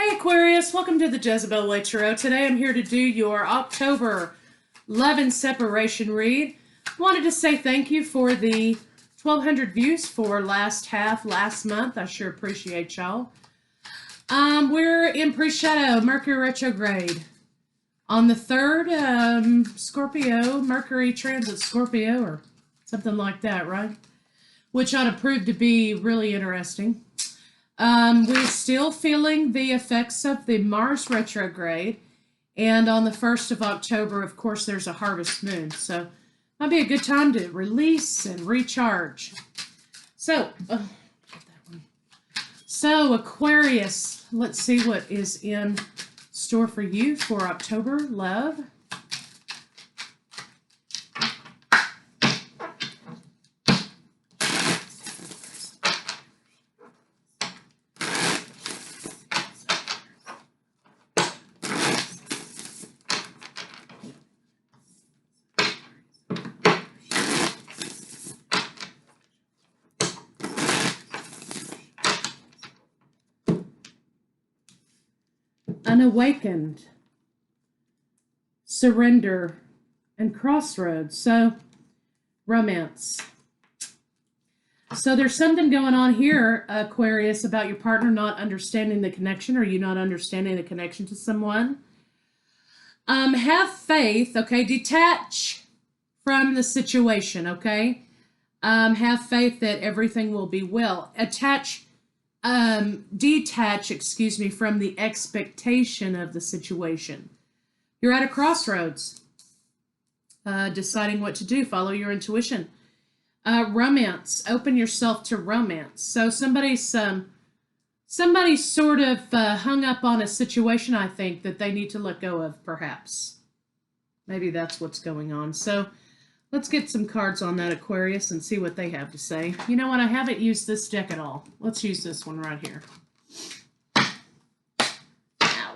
Hey Aquarius, welcome to the Jezebel Way Tarot. Today I'm here to do your October love and separation read. Wanted to say thank you for the 1,200 views for last month. I sure appreciate y'all. We're in pre-shadow, Mercury retrograde. On the 3rd, Scorpio, Mercury transit Scorpio or something like that, right? Which ought to prove to be really interesting. We're still feeling the effects of the Mars retrograde, and on the 1st of October, of course, there's a harvest moon, so might be a good time to release and recharge. So, Aquarius, let's see what is in store for you for October, love. Unawakened, surrender, and crossroads. So, romance. So there's something going on here, Aquarius, about your partner not understanding the connection, or you not understanding the connection to someone. Have faith, okay? Detach from the situation, okay? Have faith that everything will be well. Detach, from the expectation of the situation. You're at a crossroads, deciding what to do. Follow your intuition. Romance. Open yourself to romance. So somebody's sort of hung up on a situation, I think, that they need to let go of, perhaps. Maybe that's what's going on. So let's get some cards on that, Aquarius, and see what they have to say. You know what? I haven't used this deck at all. Let's use this one right here. Ow.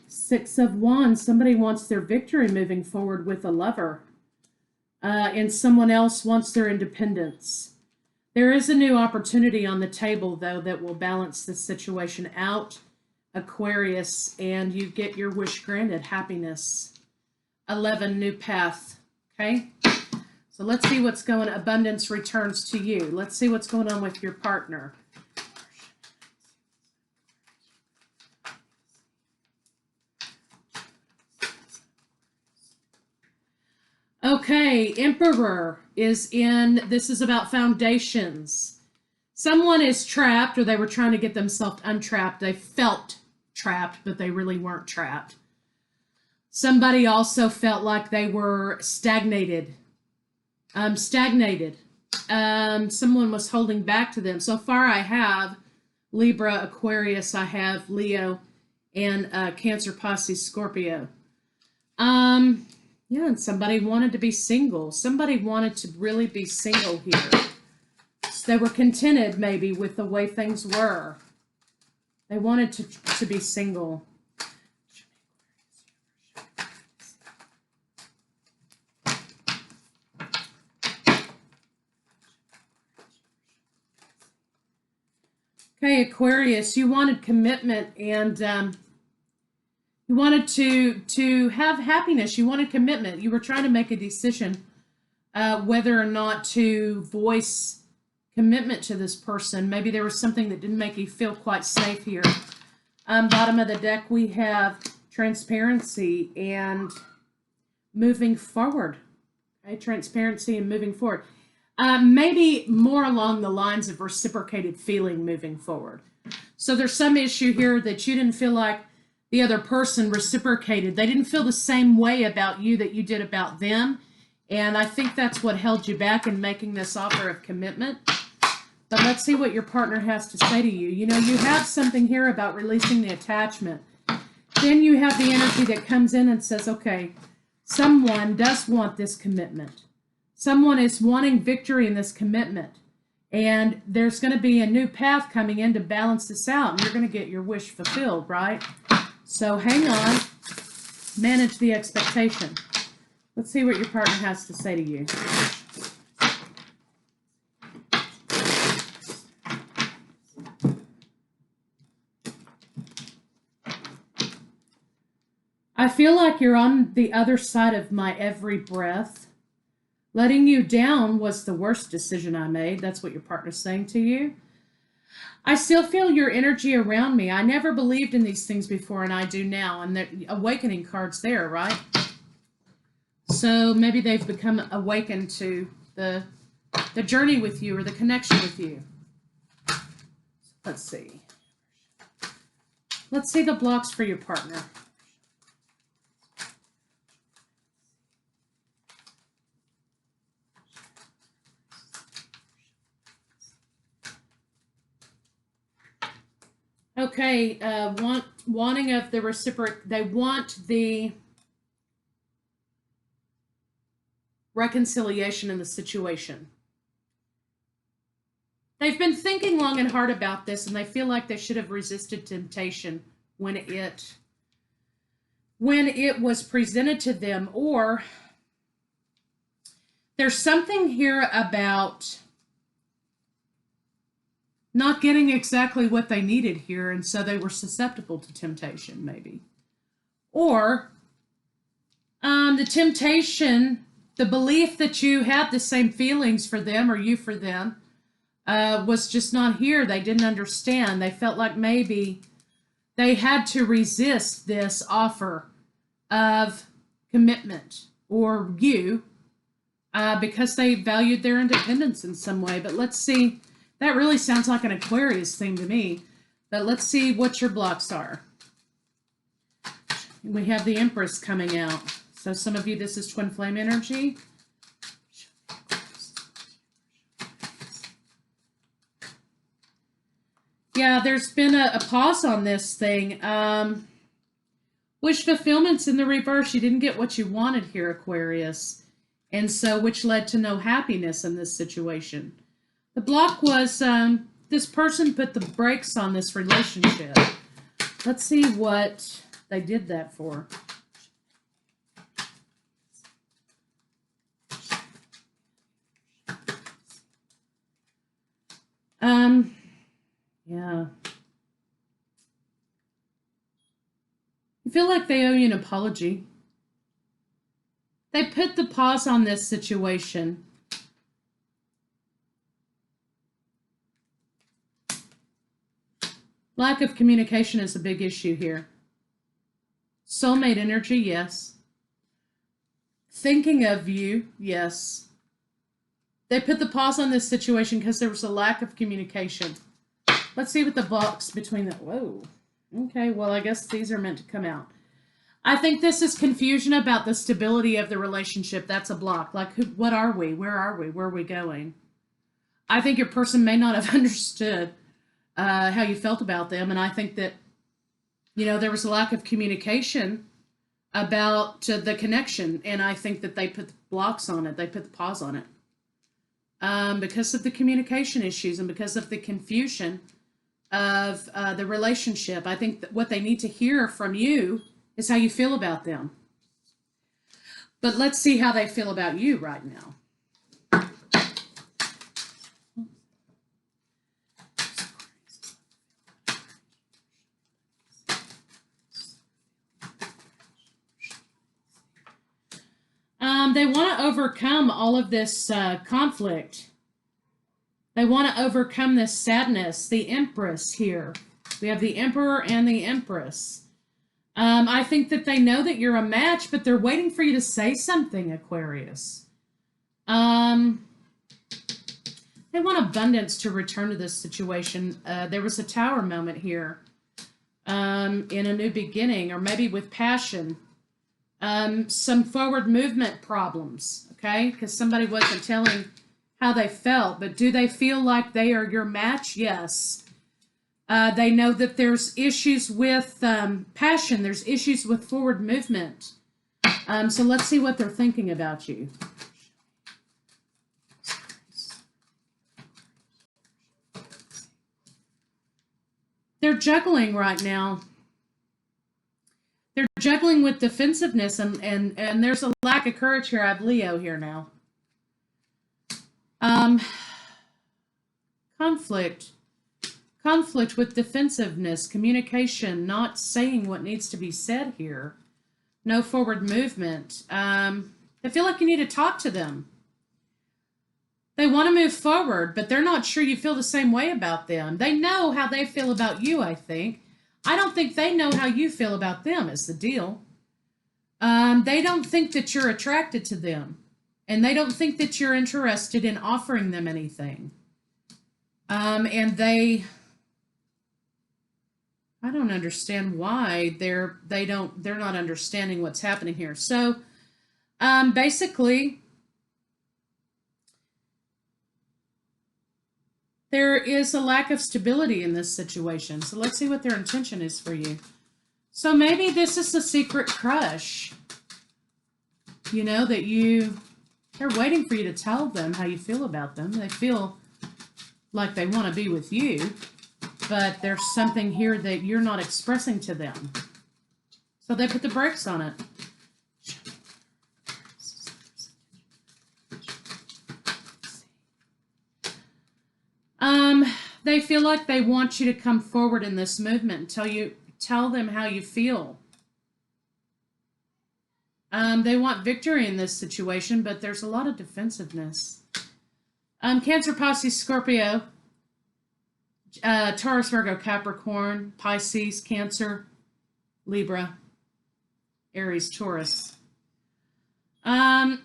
Six of Wands. Somebody wants their victory moving forward with a lover. And someone else wants their independence. There is a new opportunity on the table, though, that will balance this situation out, Aquarius, and you get your wish granted, happiness. 11, new path. Okay? So let's see what's going on. Abundance returns to you. Let's see what's going on with your partner. Okay, Emperor is in. This is about foundations. Someone is trapped, or they were trying to get themselves untrapped. They felt trapped, but they really weren't trapped. Somebody also felt like they were stagnated. Someone was holding back to them. So far I have Libra, Aquarius, I have Leo, and Cancer, Pisces, Scorpio. Yeah, and somebody wanted to be single. Somebody wanted to really be single here. So they were contented, maybe, with the way things were. They wanted to be single. Okay, Aquarius, you wanted commitment, and you wanted to have happiness. You wanted commitment. You were trying to make a decision whether or not to voice commitment to this person. Maybe there was something that didn't make you feel quite safe here. Bottom of the deck, we have transparency and moving forward. Okay, transparency and moving forward. Maybe more along the lines of reciprocated feeling moving forward. So there's some issue here that you didn't feel like the other person reciprocated. They didn't feel the same way about you that you did about them. And I think that's what held you back in making this offer of commitment. But let's see what your partner has to say to you. You know, you have something here about releasing the attachment. Then you have the energy that comes in and says, okay, someone does want this commitment. Someone is wanting victory in this commitment. And there's going to be a new path coming in to balance this out. And you're going to get your wish fulfilled, right? So hang on. Manage the expectation. Let's see what your partner has to say to you. I feel like you're on the other side of my every breath. Letting you down was the worst decision I made. That's what your partner's saying to you. I still feel your energy around me. I never believed in these things before, and I do now. And the awakening card's there, right? So maybe they've become awakened to the journey with you or the connection with you. Let's see. Let's see the blocks for your partner. Okay, wanting of the reciproc, they want the reconciliation in the situation. They've been thinking long and hard about this, and they feel like they should have resisted temptation when it was presented to them. Or there's something here about not getting exactly what they needed here, and so they were susceptible to temptation, maybe. Or the temptation, the belief that you had the same feelings for them or you for them was just not here. They didn't understand. They felt like maybe they had to resist this offer of commitment or you because they valued their independence in some way. But let's see. That really sounds like an Aquarius thing to me. But let's see what your blocks are. We have the Empress coming out. So some of you, this is twin flame energy. Yeah, there's been a pause on this thing. Wish fulfillment's in the reverse. You didn't get what you wanted here, Aquarius. And so, which led to no happiness in this situation. The block was this person put the brakes on this relationship. Let's see what they did that for. Yeah. You feel like they owe you an apology. They put the pause on this situation. Lack of communication is a big issue here. Soulmate energy, yes. Thinking of you, yes. They put the pause on this situation because there was a lack of communication. Let's see what the blocks between the... Whoa. Okay, well, I guess these are meant to come out. I think this is confusion about the stability of the relationship. That's a block. Like, what are we? Where are we? Where are we going? I think your person may not have understood how you felt about them. And I think that, you know, there was a lack of communication about the connection. And I think that they put the blocks on it. They put the pause on it. Because of the communication issues and because of the confusion of the relationship. I think that what they need to hear from you is how you feel about them. But let's see how they feel about you right now. They want to overcome all of this conflict. They want to overcome this sadness. The Empress here. We have the Emperor and the Empress. I think that they know that you're a match, but they're waiting for you to say something, Aquarius. They want abundance to return to this situation. There was a Tower moment here in a new beginning, or maybe with passion. Some forward movement problems, okay? Because somebody wasn't telling how they felt, but do they feel like they are your match? Yes. They know that there's issues with passion. There's issues with forward movement. So let's see what they're thinking about you. they're juggling right now. They're juggling with defensiveness, and there's a lack of courage here. I have Leo here now. Conflict with defensiveness, communication, not saying what needs to be said here. No forward movement. They feel like you need to talk to them. They want to move forward, but they're not sure you feel the same way about them. They know how they feel about you, I think. I don't think they know how you feel about them is the deal. They don't think that you're attracted to them. And they don't think that you're interested in offering them anything. And I don't understand why they're not understanding what's happening here. So basically, there is a lack of stability in this situation. So let's see what their intention is for you. So maybe this is a secret crush. You know, that they're waiting for you to tell them how you feel about them. They feel like they want to be with you, but there's something here that you're not expressing to them. So they put the brakes on it. They feel like they want you to come forward in this movement and tell them how you feel. They want victory in this situation, but there's a lot of defensiveness. Cancer, Pisces, Scorpio, Taurus, Virgo, Capricorn, Pisces, Cancer, Libra, Aries, Taurus. They're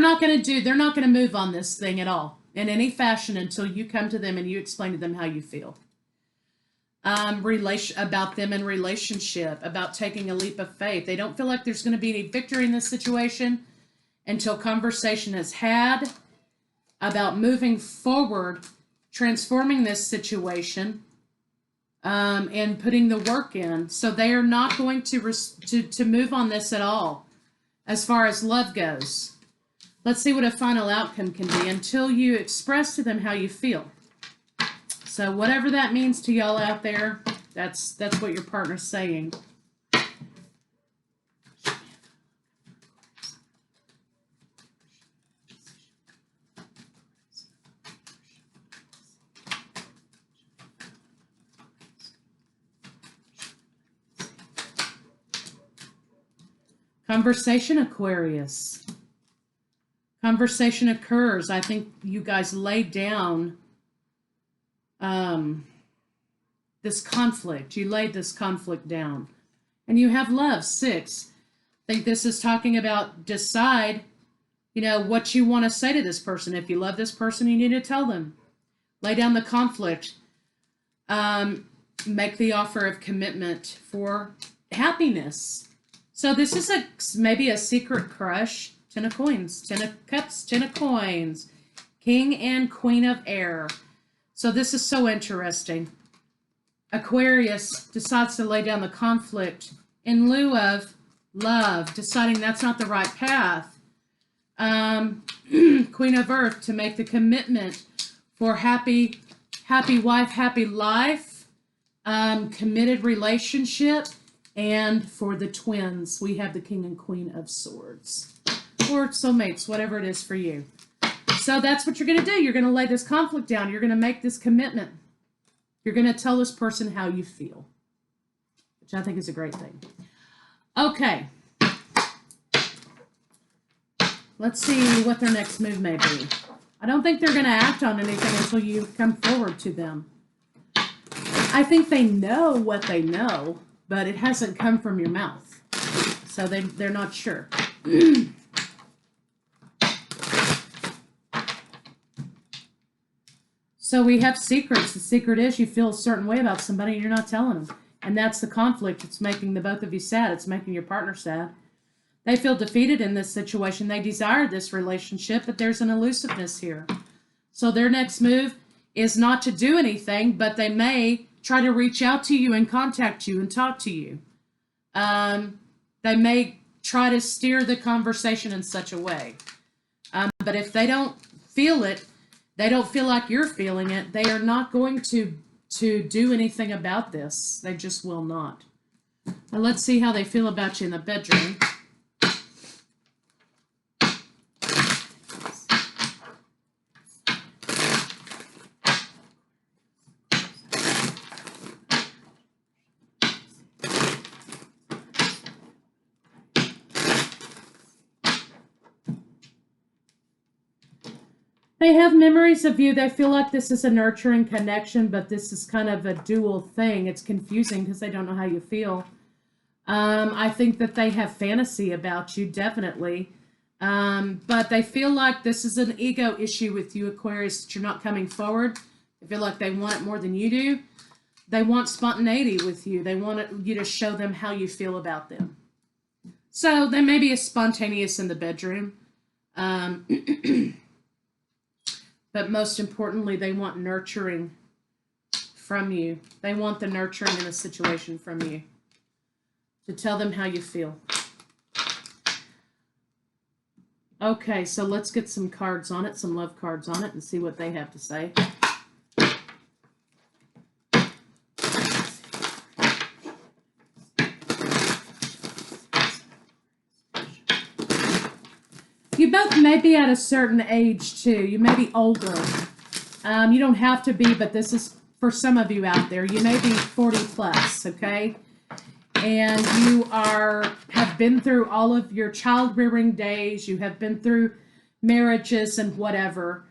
not going to move on this thing at all in any fashion until you come to them and you explain to them how you feel. About them in relationship, about taking a leap of faith. They don't feel like there's going to be any victory in this situation until conversation is had about moving forward, transforming this situation, and putting the work in. So they are not going to move on this at all as far as love goes. Let's see what a final outcome can be until you express to them how you feel. So whatever that means to y'all out there, that's what your partner's saying. Conversation, Aquarius. Conversation occurs. I think you guys laid down this conflict. You laid this conflict down. And you have love, 6. I think this is talking about decide, what you want to say to this person. If you love this person, you need to tell them. Lay down the conflict. Make the offer of commitment for happiness. So this is maybe a secret crush. 10 of coins, 10 of cups, 10 of coins, King and Queen of Air. So this is so interesting. Aquarius decides to lay down the conflict in lieu of love, deciding that's not the right path. Queen of Earth to make the commitment for happy wife, happy life, committed relationship, and for the twins, we have the King and Queen of Swords. Or soulmates, whatever it is for you. So that's what you're going to do. You're going to lay this conflict down. You're going to make this commitment. You're going to tell this person how you feel, which I think is a great thing. Okay. Let's see what their next move may be. I don't think they're going to act on anything until you come forward to them. I think they know what they know, but it hasn't come from your mouth. So they're not sure. So we have secrets. The secret is you feel a certain way about somebody and you're not telling them. And that's the conflict. It's making the both of you sad. It's making your partner sad. They feel defeated in this situation. They desire this relationship, but there's an elusiveness here. So their next move is not to do anything, but they may try to reach out to you and contact you and talk to you. They may try to steer the conversation in such a way. But if they don't feel it, They don't feel like you're feeling it. They are not going to do anything about this. They just will not. Now let's see how they feel about you in the bedroom. They have memories of you. They feel like this is a nurturing connection, but this is kind of a dual thing. It's confusing because they don't know how you feel. I think that they have fantasy about you, definitely. But they feel like this is an ego issue with you, Aquarius, that you're not coming forward. They feel like they want it more than you do. They want spontaneity with you. They want you to show them how you feel about them. So they may be spontaneous in the bedroom. But most importantly, they want nurturing from you. They want the nurturing in a situation from you. To tell them how you feel. Okay, so let's get some cards on it, some love cards on it, and see what they have to say. You both may be at a certain age, too. You may be older. You don't have to be, but this is for some of you out there. You may be 40 plus, okay? And you have been through all of your child-rearing days. You have been through marriages and whatever.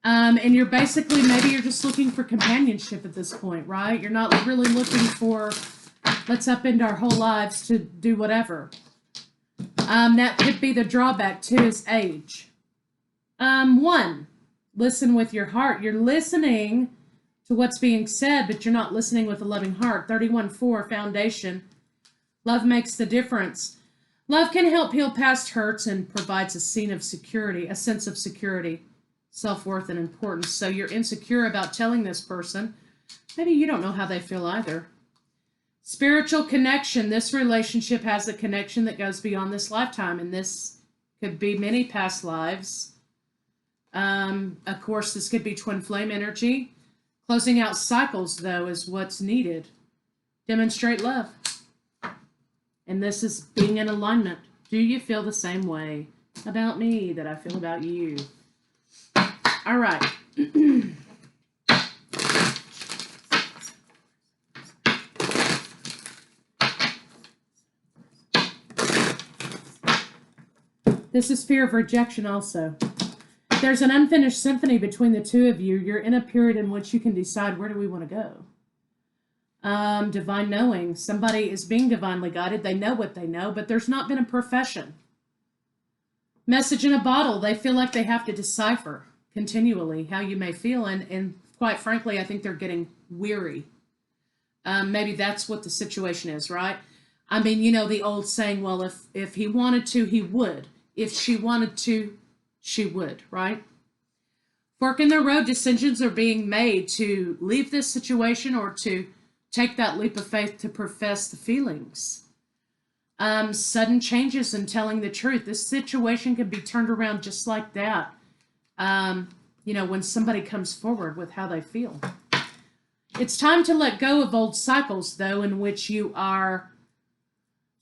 And you're basically, maybe you're just looking for companionship at this point, right? You're not really looking for, let's upend our whole lives to do whatever. That could be the drawback, too, is age. 1, listen with your heart. You're listening to what's being said, but you're not listening with a loving heart. 31-4, foundation. Love makes the difference. Love can help heal past hurts and provides a sense of security, self-worth, and importance. So you're insecure about telling this person. Maybe you don't know how they feel either. Spiritual connection. This relationship has a connection that goes beyond this lifetime, and this could be many past lives. Of course, this could be twin flame energy. Closing out cycles, though, is what's needed. Demonstrate love. And this is being in alignment. Do you feel the same way about me that I feel about you? All right. This is fear of rejection also. There's an unfinished symphony between the two of you. You're in a period in which you can decide, where do we want to go? Divine knowing. Somebody is being divinely guided. They know what they know, but there's not been a profession. Message in a bottle. They feel like they have to decipher continually how you may feel. And quite frankly, I think they're getting weary. Maybe that's what the situation is, right? I mean, you know, the old saying, well, if he wanted to, he would. If she wanted to, she would, right? Fork in the road, decisions are being made to leave this situation or to take that leap of faith to profess the feelings. Sudden changes in telling the truth. This situation can be turned around just like that. You know, when somebody comes forward with how they feel. It's time to let go of old cycles, though, in which you are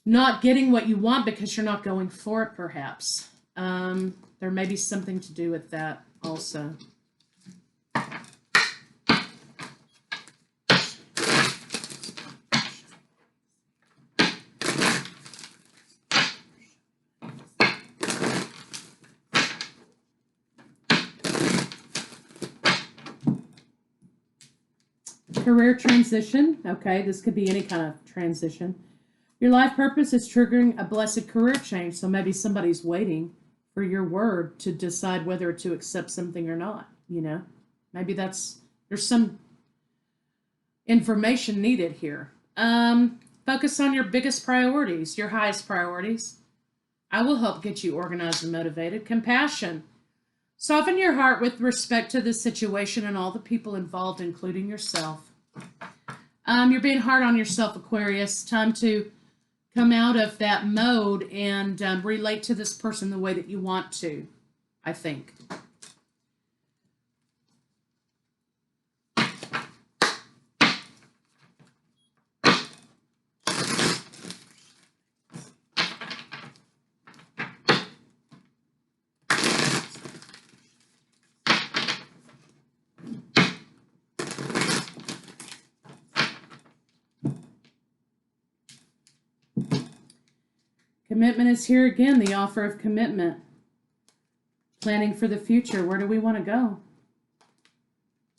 not getting what you want because you're not going for it, perhaps. There may be something to do with that also. Career transition. Okay, this could be any kind of transition. Your life purpose is triggering a blessed career change. So maybe somebody's waiting for your word to decide whether to accept something or not. You know, maybe there's some information needed here. Focus on your biggest priorities, your highest priorities. I will help get you organized and motivated. Compassion. Soften your heart with respect to the situation and all the people involved, including yourself. You're being hard on yourself, Aquarius. Time to come out of that mode and relate to this person the way that you want to, I think. Commitment is here again, the offer of commitment. Planning for the future. Where do we want to go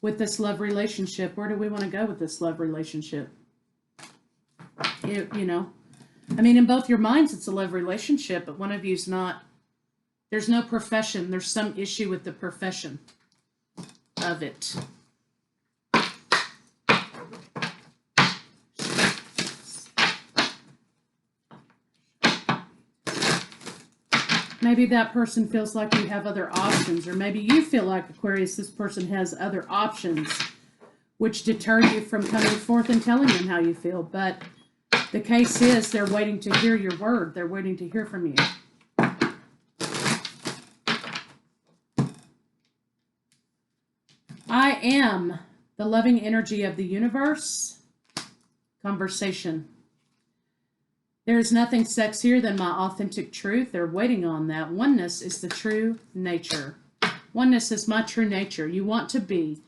with this love relationship? Where do we want to go with this love relationship? You know, I mean, in both your minds, it's a love relationship, but one of you's not. There's no profession. There's some issue with the profession of it. Maybe that person feels like you have other options, or maybe you feel like, Aquarius, this person has other options, which deter you from coming forth and telling them how you feel. But the case is, they're waiting to hear your word. They're waiting to hear from you. I am the loving energy of the universe. Conversation. There is nothing sexier than my authentic truth. They're waiting on that. Oneness is the true nature. Oneness is my true nature. You want to be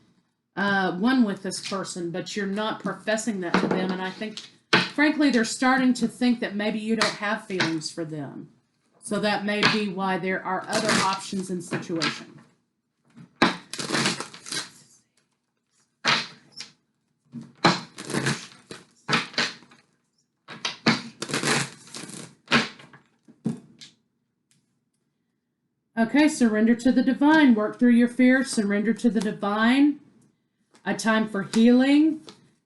one with this person, but you're not professing that to them. And I think, frankly, they're starting to think that maybe you don't have feelings for them. So that may be why there are other options in situation. Okay, surrender to the divine. Work through your fear. Surrender to the divine. A time for healing.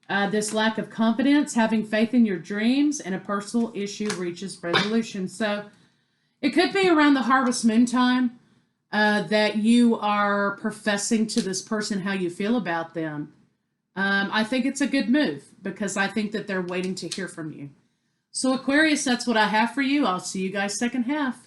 This lack of confidence, having faith in your dreams, and a personal issue reaches resolution. So it could be around the harvest moon time that you are professing to this person how you feel about them. I think it's a good move because I think that they're waiting to hear from you. So Aquarius, that's what I have for you. I'll see you guys second half.